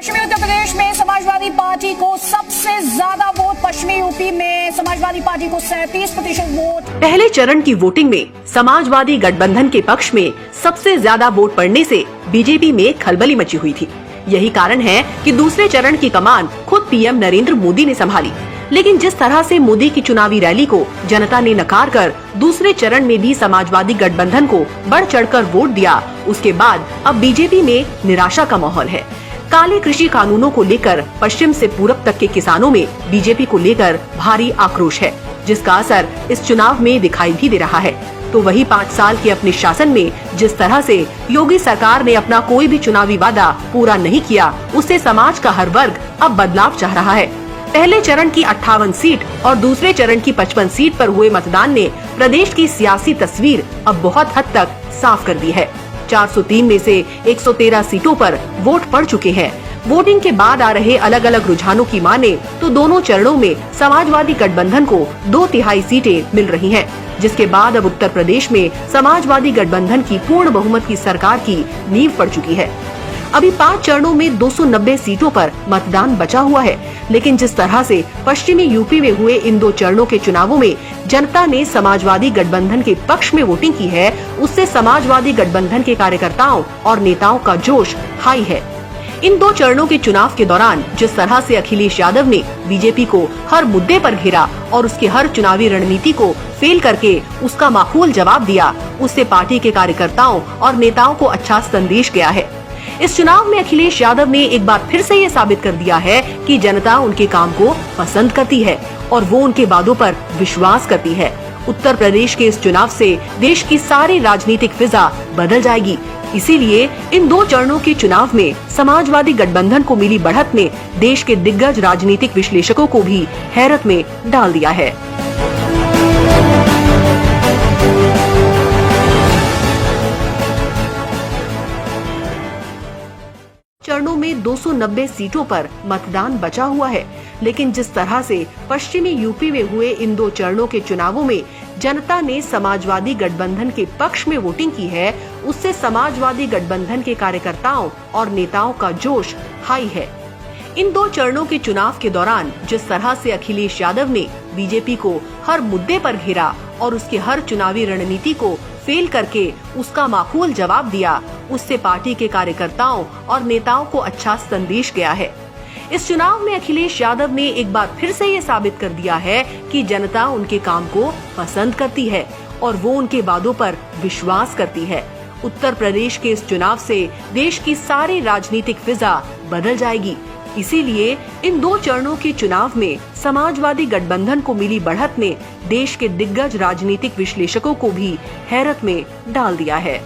पश्चिमी उत्तर प्रदेश में समाजवादी पार्टी को सबसे ज्यादा वोट, पश्चिमी यूपी में समाजवादी पार्टी को 37% वोट। पहले चरण की वोटिंग में समाजवादी गठबंधन के पक्ष में सबसे ज्यादा वोट पड़ने से बीजेपी में खलबली मची हुई थी। यही कारण है कि दूसरे चरण की कमान खुद पीएम नरेंद्र मोदी ने संभाली। लेकिन जिस तरह से मोदी की चुनावी रैली को जनता ने नकार कर दूसरे चरण में भी समाजवादी गठबंधन को बढ़ चढ़कर वोट दिया, उसके बाद अब बीजेपी में निराशा का माहौल है। काले कृषि कानूनों को लेकर पश्चिम से पूरब तक के किसानों में बीजेपी को लेकर भारी आक्रोश है, जिसका असर इस चुनाव में दिखाई भी दे रहा है। तो वही 5 साल के अपने शासन में जिस तरह से योगी सरकार ने अपना कोई भी चुनावी वादा पूरा नहीं किया, उससे समाज का हर वर्ग अब बदलाव चाह रहा है। पहले चरण की 58 सीट और दूसरे चरण की 55 सीट पर हुए मतदान ने प्रदेश की सियासी तस्वीर अब बहुत हद तक साफ कर दी है। 403 में से 113 सीटों पर वोट पड़ चुके हैं। वोटिंग के बाद आ रहे अलग अलग रुझानों की माने तो दोनों चरणों में समाजवादी गठबंधन को 2/3 सीटें मिल रही हैं, जिसके बाद अब उत्तर प्रदेश में समाजवादी गठबंधन की पूर्ण बहुमत की सरकार की नींव पड़ चुकी है। अभी 5 चरणों में 290 सीटों पर मतदान बचा हुआ है, लेकिन जिस तरह से पश्चिमी यूपी में हुए इन 2 चरणों के चुनावों में जनता ने समाजवादी गठबंधन के पक्ष में वोटिंग की है, उससे समाजवादी गठबंधन के कार्यकर्ताओं और नेताओं का जोश हाई है। इन 2 चरणों के चुनाव के दौरान जिस तरह से अखिलेश यादव ने बीजेपी को हर मुद्दे पर घेरा और उसके हर चुनावी रणनीति को फेल करके उसका माकूल जवाब दिया, उससे पार्टी के कार्यकर्ताओं और नेताओं को अच्छा संदेश गया है। इस चुनाव में अखिलेश यादव ने एक बार फिर से ये साबित कर दिया है कि जनता उनके काम को पसंद करती है और वो उनके वादों पर विश्वास करती है। उत्तर प्रदेश के इस चुनाव से देश की सारी राजनीतिक फिजा बदल जाएगी। इसीलिए इन 2 चरणों के चुनाव में समाजवादी गठबंधन को मिली बढ़त ने देश के दिग्गज राजनीतिक विश्लेषकों को भी हैरत में डाल दिया है। चरणों में 290 सीटों पर मतदान बचा हुआ है, लेकिन जिस तरह से पश्चिमी यूपी में हुए इन 2 चरणों के चुनावों में जनता ने समाजवादी गठबंधन के पक्ष में वोटिंग की है, उससे समाजवादी गठबंधन के कार्यकर्ताओं और नेताओं का जोश हाई है। इन 2 चरणों के चुनाव के दौरान जिस तरह से अखिलेश यादव ने बीजेपी को हर मुद्दे पर घेरा और उसके हर चुनावी रणनीति को फेल करके उसका माकूल जवाब दिया, उससे पार्टी के कार्यकर्ताओं और नेताओं को अच्छा संदेश गया है। इस चुनाव में अखिलेश यादव ने एक बार फिर से ये साबित कर दिया है कि जनता उनके काम को पसंद करती है और वो उनके वादों पर विश्वास करती है। उत्तर प्रदेश के इस चुनाव से देश की सारी राजनीतिक फिजा बदल जाएगी। इसीलिए इन 2 चरणों के चुनाव में समाजवादी गठबंधन को मिली बढ़त ने देश के दिग्गज राजनीतिक विश्लेषकों को भी हैरत में डाल दिया है।